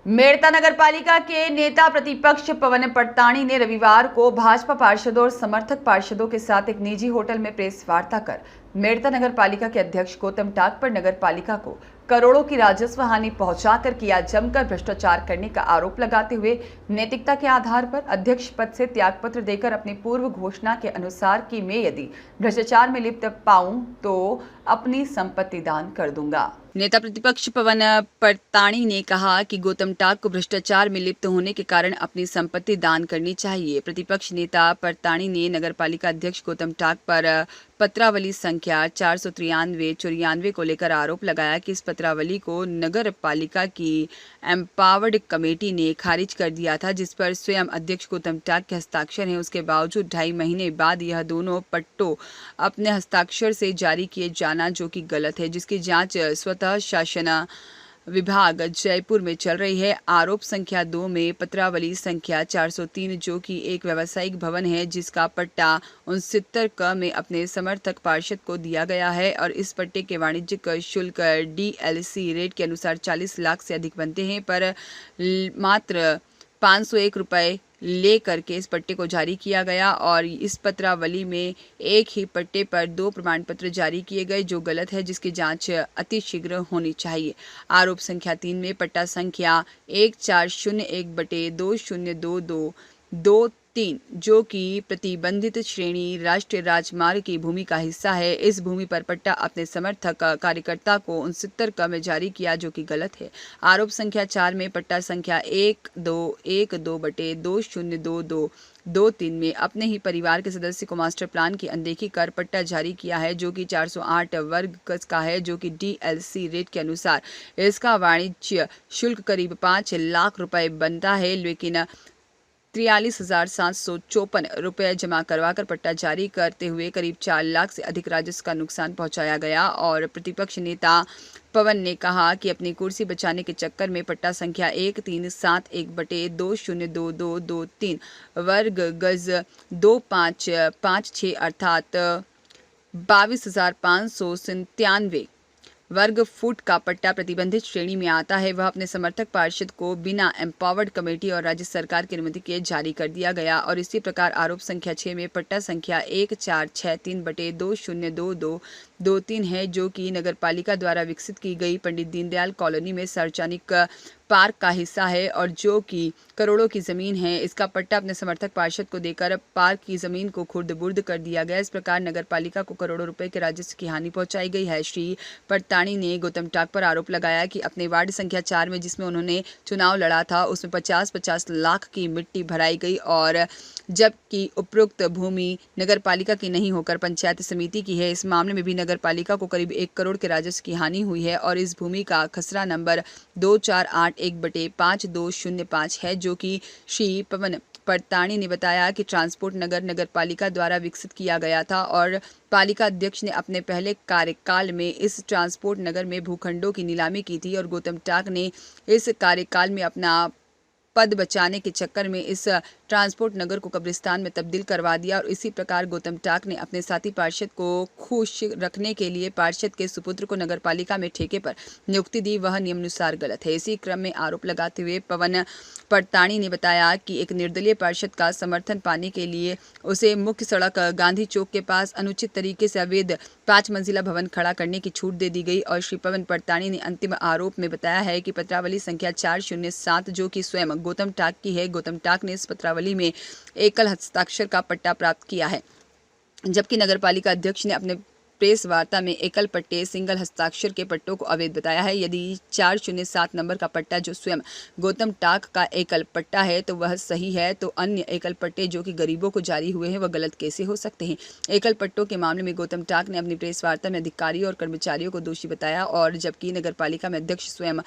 मेड़ता नगरपालिका के नेता प्रतिपक्ष पवन पड़ताणी ने रविवार को भाजपा पार्षदों और समर्थक पार्षदों के साथ एक निजी होटल में प्रेस वार्ता कर मेड़ता नगरपालिका के अध्यक्ष गौतम टाक पर नगरपालिका को करोड़ों की राजस्व हानि पहुंचाकर किया जमकर भ्रष्टाचार करने का आरोप लगाते हुए नैतिकता के आधार पर अध्यक्ष पद से त्यागपत्र देकर अपनी पूर्व घोषणा के अनुसार कि मैं यदि भ्रष्टाचार में लिप्त पाऊं तो अपनी संपत्ति दान कर दूंगा। नेता प्रतिपक्ष पवन पड़ताणी ने कहा कि गौतम टाक को भ्रष्टाचार में लिप्त होने के कारण अपनी संपत्ति दान करनी चाहिए। प्रतिपक्ष नेता पड़ताणी ने नगरपालिका अध्यक्ष गौतम टाक पर पत्रावली संख्या 493-94 को लेकर आरोप लगाया कि इस पत्रावली को नगर पालिका की एम्पावर्ड कमेटी ने खारिज कर दिया था, जिस पर स्वयं अध्यक्ष गौतम टाक के हस्ताक्षर हैं। उसके बावजूद 2.5 महीने बाद यह दोनों पट्टों अपने हस्ताक्षर से जारी किए जाना जो कि गलत है, जिसकी जांच स्वतः शासन विभाग जयपुर में चल रही है। आरोप संख्या 2 में पत्रावली संख्या 403 जो कि एक व्यावसायिक भवन है जिसका पट्टा 69 क में अपने समर्थक पार्षद को दिया गया है और इस पट्टे के वाणिज्यिक शुल्क DLC रेट के अनुसार 40 लाख से अधिक बनते हैं, पर मात्र 501 रुपये ले करके इस पट्टे को जारी किया गया और इस पत्रावली में एक ही पट्टे पर 2 प्रमाण पत्र जारी किए गए जो गलत है, जिसकी जांच अतिशीघ्र होनी चाहिए। आरोप संख्या 3 में पट्टा संख्या 1401/2022-23 जो कि प्रतिबंधित श्रेणी राष्ट्रीय राजमार्ग की भूमि का हिस्सा है। इस भूमि पर पट्टा अपने समर्थक कार्यकर्ता को 69 क में जारी किया जो कि गलत है। आरोप संख्या 4 में पट्टा संख्या 1212/2022-23 में अपने ही परिवार के सदस्य को मास्टर प्लान की अनदेखी कर पट्टा जारी किया है जो कि 408 वर्ग गज का है, जो कि DLC रेट के अनुसार इसका वाणिज्य शुल्क करीब 5 लाख रुपए बनता है, लेकिन 43,754 रुपये जमा करवाकर पट्टा जारी करते हुए करीब 4 लाख से अधिक राजस्व का नुकसान पहुंचाया गया। और प्रतिपक्ष नेता पवन ने कहा कि अपनी कुर्सी बचाने के चक्कर में पट्टा संख्या 1371/2022-23 वर्ग गज 2556 अर्थात 22,597 वर्ग फुट का पट्टा प्रतिबंधित श्रेणी में आता है। वह अपने समर्थक पार्षद को बिना एम्पावर्ड कमेटी और राज्य सरकार की अनुमति के जारी कर दिया गया। और इसी प्रकार आरोप संख्या 6 में पट्टा संख्या 1463/2022-23 है जो कि नगरपालिका द्वारा विकसित की गई पंडित दीनदयाल कॉलोनी में सार्वजनिक पार्क का हिस्सा है और जो कि करोड़ों की जमीन है। इसका पट्टा अपने समर्थक पार्षद को देकर पार्क की जमीन को खुर्द-बुर्द कर दिया गया। इस प्रकार नगरपालिका को करोड़ों रुपए के राजस्व की हानि पहुंचाई गई है। श्री पड़ताणी ने गौतम टाक पर आरोप लगाया कि अपने वार्ड संख्या 4 में जिसमें उन्होंने चुनाव लड़ा था उसमें 50-50 लाख की मिट्टी भराई गई और जबकि उपरोक्त भूमि नगरपालिका की नहीं होकर पंचायत समिति की है। इस मामले में भी नगरपालिका को करीब 1 करोड़ के राजस्व की हानि हुई है और इस भूमि का खसरा नंबर 2481/5205 है, जो कि श्री पवन पड़ताणी ने बताया कि ट्रांसपोर्ट नगर पालिका द्वारा विकसित किया गया था और पालिका अध्यक्ष ने अपने पहले कार्यकाल में इस ट्रांसपोर्ट नगर में भूखंडों की नीलामी की थी और गौतम टाक ने इस कार्यकाल में अपना पद बचाने के चक्कर में इस ट्रांसपोर्ट नगर को कब्रिस्तान में तब्दील करवा दिया। और इसी प्रकार गौतम टाक ने अपने साथी पार्षद को खुश रखने के लिए पार्षद के सुपुत्र को नगरपालिका में ठेके पर नियुक्ति दी, वह नियमानुसार गलत है। इसी क्रम में आरोप लगाते हुए पवन पड़ताणी ने बताया कि एक निर्दलीय पार्षद का समर्थन पाने के लिए उसे मुख्य सड़क गांधी चौक के पास अनुचित तरीके से अवैध 5 मंजिला भवन खड़ा करने की छूट दे दी गई। और श्री पवन पड़ताणी ने अंतिम आरोप में बताया है कि पत्रावली संख्या 407 जो कि स्वयं गौतम टाक की है, गौतम टाक ने इस पत्रावली में एकल हस्ताक्षर का पट्टा प्राप्त किया है, जबकि नगरपालिका अध्यक्ष ने अपने प्रेस वार्ता में एकल पट्टे सिंगल हस्ताक्षर के पट्टों को अवैध बताया है। यदि 407 नंबर का पट्टा जो स्वयं गौतम टाक का एकल पट्टा है तो वह सही है, तो अन्य एकल पट्टे जो कि गरीबों को जारी हुए हैं वह गलत कैसे हो सकते हैं। एकल पट्टों के मामले में गौतम टाक ने अपनी प्रेस वार्ता में अधिकारियों और कर्मचारियों को दोषी बताया और जबकि नगरपालिका में अध्यक्ष स्वयं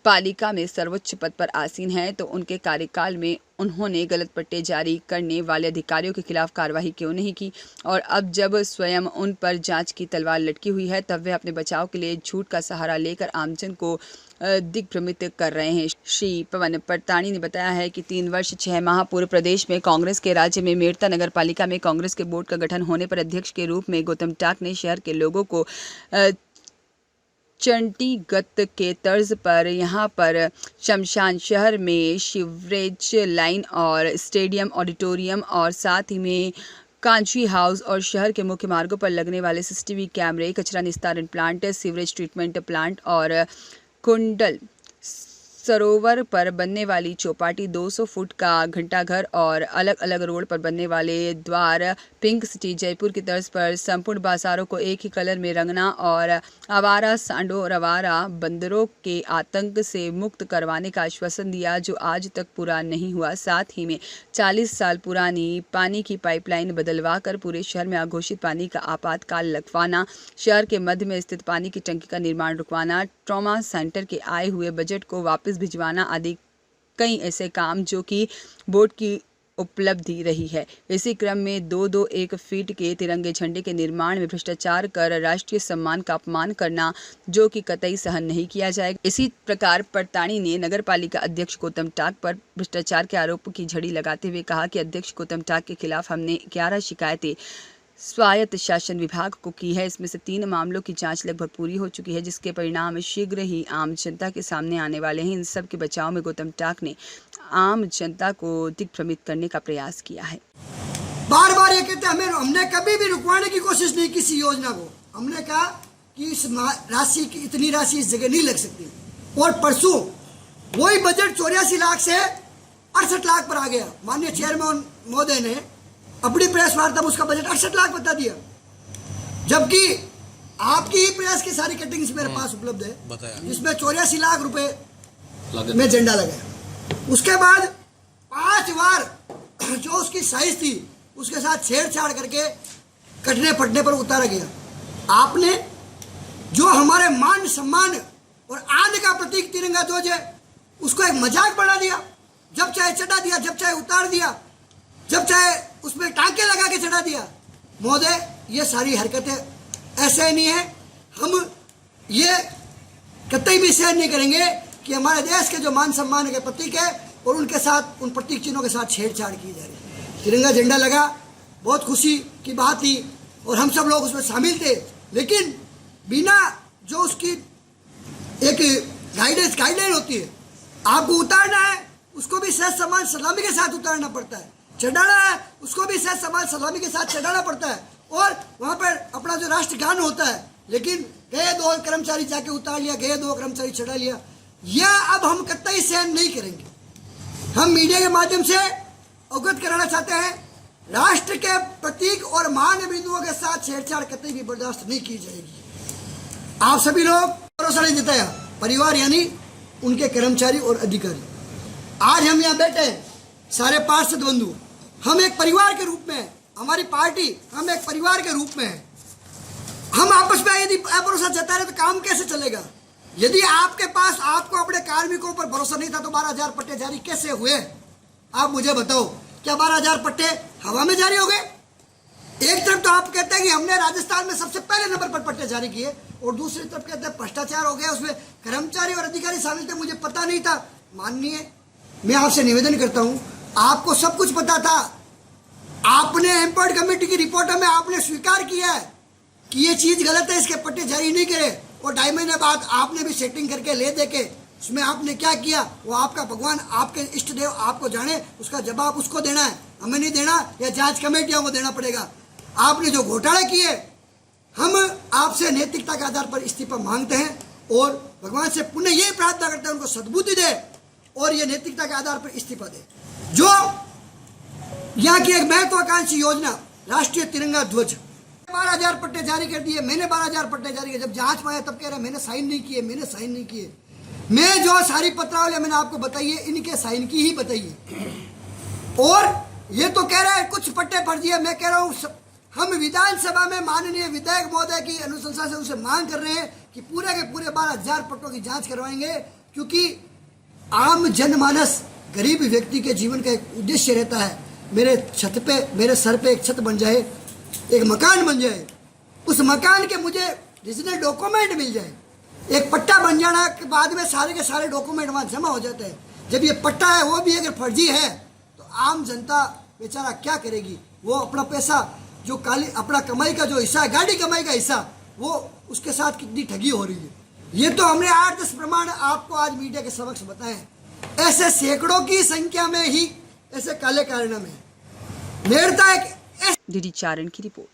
पालिका में सर्वोच्च पद पर आसीन हैं तो उनके कार्यकाल में उन्होंने गलत पट्टे जारी करने वाले अधिकारियों के खिलाफ कार्रवाई क्यों नहीं की। और अब जब स्वयं उन पर जांच की तलवार लटकी हुई है तब वे अपने बचाव के लिए झूठ का सहारा लेकर आमजन को दिग्भ्रमित कर रहे हैं। श्री पवन पड़ताणी ने बताया है कि 3 वर्ष 6 माह पूर्व प्रदेश में कांग्रेस के राज्य में मेड़ता नगर पालिका में कांग्रेस के बोर्ड का गठन होने पर अध्यक्ष के रूप में गौतम टाक ने शहर के लोगों को चंडीगढ़ के तर्ज पर यहाँ पर शमशान शहर में सीवरेज लाइन और स्टेडियम ऑडिटोरियम और साथ ही में कांची हाउस और शहर के मुख्य मार्गों पर लगने वाले सीसीटीवी कैमरे, कचरा निस्तारण प्लांट, सीवरेज ट्रीटमेंट प्लांट और कुंडल सरोवर पर बनने वाली चौपाटी, 200 फुट का घंटाघर और अलग अलग रोड पर बनने वाले द्वार, पिंक सिटी जयपुर की तर्ज पर संपूर्ण बाजारों को एक ही कलर में रंगना और आवारा सांडों और आवारा बंदरों के आतंक से मुक्त करवाने का आश्वासन दिया, जो आज तक पूरा नहीं हुआ। साथ ही में 40 साल पुरानी पानी की पाइपलाइन बदलवा कर पूरे शहर में अघोषित पानी का आपातकाल लगवाना, शहर के मध्य में स्थित पानी की टंकी का निर्माण रुकवाना, ट्रॉमा सेंटर के आए हुए बजट को वापस भिजवाना आदि कई ऐसे काम जो कि बोर्ड की उपलब्धि रही है। इसी क्रम में 2-2-1 फीट के तिरंगे झंडे के निर्माण में भ्रष्टाचार कर राष्ट्रीय सम्मान का अपमान करना, जो कि कतई सहन नहीं किया जाएगा। इसी प्रकार परताणी ने नगर पालिका अध्यक्ष गौतम टाक पर भ्रष्टाचार के आरोप की झड़ी लगाते हुए कहा कि अध्यक्ष गौतम टाक के खिलाफ हमने 11 शिकायतें स्वायत्त शासन विभाग को की है। इसमें से 3 मामलों की जांच लगभग पूरी हो चुकी है, जिसके परिणाम शीघ्र ही आम जनता के सामने आने वाले हैं। इन सब के बचाव में गौतम टाक ने आम जनता को दिग्भ्रमित करने का प्रयास किया है। बार बार ये कहते हैं हमने कभी भी रुकवाने की कोशिश नहीं किसी योजना को। हमने कहा कि इस राशि की इतनी राशि इस जगह नहीं लग सकती, और परसों वही बजट 84 लाख से 68 लाख पर आ गया। माननीय चेयरमैन महोदय ने अपनी प्रेस वार्ता में उसका बजट 68 लाख बता दिया, जबकि आपकी ही प्रेस की सारी कटिंग्स मेरे पास उपलब्ध है, जिसमें 84 लाख रुपए में झंडा लगा। उसके बाद 5 बार जो उसकी साइज थी उसके साथ छेड़छाड़ करके कटने फटने पर उतारा गया। आपने जो हमारे मान सम्मान और आन का प्रतीक तिरंगा ध्वज है उसको एक मजाक बना दिया। जब चाहे चढ़ा दिया, जब चाहे उतार दिया, जब चाहे उसमें टांके लगा के चढ़ा दिया। महोदय, ये सारी हरकतें ऐसे नहीं है। हम ये कतई भी सहन नहीं करेंगे कि हमारे देश के जो मान सम्मान के प्रतीक है और उनके साथ, उन प्रतीक चिन्हों के साथ छेड़छाड़ की जा रही है। तिरंगा झंडा लगा, बहुत खुशी की बात थी और हम सब लोग उसमें शामिल थे, लेकिन बिना जो उसकी एक गाइडलाइन होती है, आपको उतारना है उसको भी सहज सम्मान सलामी के साथ उतारना पड़ता है, चढ़ाना है उसको भी सहज सम्मान सलामी के साथ चढ़ाना पड़ता है, और वहाँ पर अपना जो राष्ट्रगान होता है। लेकिन गए 2 कर्मचारी जाके उतार लिया, गए 2 कर्मचारी चढ़ा लिया, यह अब हम कतई सहन नहीं करेंगे। हम मीडिया के माध्यम से अवगत कराना चाहते हैं, राष्ट्र के प्रतीक और महान बिंदुओं के साथ छेड़छाड़ कतई भी बर्दाश्त नहीं की जाएगी। आप सभी लोग भरोसा नहीं जताया, परिवार यानी उनके कर्मचारी और अधिकारी। आज हम यहाँ बैठे हैं, सारे पार्षद बंधु, हम एक परिवार के रूप में, हमारी पार्टी हम एक परिवार के रूप में है। हम आपस में यदि भरोसा जता रहे तो काम कैसे चलेगा? यदि आपके पास, आपको अपने कार्मिकों पर भरोसा नहीं था तो 12,000 पट्टे जारी कैसे हुए? आप मुझे बताओ, क्या 12,000 पट्टे हवा में जारी हो गए? एक तरफ तो आप कहते हैं कि हमने राजस्थान में सबसे पहले नंबर पर पट्टे जारी किए, और दूसरी तरफ कहते हैं भ्रष्टाचार हो गया, उसमें कर्मचारी और अधिकारी शामिल थे, मुझे पता नहीं था। माननीय, मैं आपसे निवेदन करता हूं, आपको सब कुछ पता था। आपने एम्पर्ड कमेटी की रिपोर्टों में आपने स्वीकार किया है कि ये चीज गलत है, इसके पट्टे जारी नहीं करे, और 2.5 महीने बाद आपने भी सेटिंग करके ले दे के उसमें आपने क्या किया वो आपका भगवान, आपके इष्ट देव आपको जाने, उसका जवाब उसको देना है, हमें नहीं देना, या जांच कमेटियों को देना पड़ेगा। आपने जो घोटाले किए, हम आपसे नैतिकता के आधार पर इस्तीफा मांगते हैं और भगवान से पुनः यही प्रार्थना करते हैं उनको सद्बुद्धि दे और ये नैतिकता के आधार पर इस्तीफा दे। जो यहाँ की एक महत्वाकांक्षी योजना राष्ट्रीय तिरंगा ध्वज, 12,000 पट्टे जारी कर दिए, मैंने 12,000 पट्टे जारी किए। जब जांच में आया तब कह रहे मैंने साइन नहीं किए, मैंने साइन नहीं किए। मैं जो सारी पत्रावली मैंने आपको बताई है, इनके साइन की ही बताई है। और ये तो कह रहा है कुछ पट्टे फर्जी है। मैं कह रहा हूँ हम विधानसभा में माननीय विधायक महोदय की अनुशंसा से उनसे मांग कर रहे हैं कि पूरे के पूरे 12,000 पट्टों की जांच करवाएंगे, क्योंकि आम जनमानस, गरीब व्यक्ति के जीवन का एक उद्देश्य रहता है, मेरे छत पे, मेरे सर पे एक छत बन जाए, एक मकान बन जाए, उस मकान के मुझे रीजनल डॉक्यूमेंट मिल जाए। एक पट्टा बन जाना के बाद में सारे के सारे डॉक्यूमेंट वहाँ जमा हो जाते हैं। जब ये पट्टा है वो भी अगर फर्जी है तो आम जनता बेचारा क्या करेगी? वो अपना पैसा जो काली, अपना कमाई का जो हिस्सा है, गाड़ी कमाई का हिस्सा, वो उसके साथ कितनी ठगी हो रही है। ये तो हमने 8-10 प्रमाण आपको आज मीडिया के समक्ष बताए हैं। ऐसे सैकड़ों की संख्या में ही ऐसे काले कारनामे हैं। मेरता एक डीडी चारण की रिपोर्ट।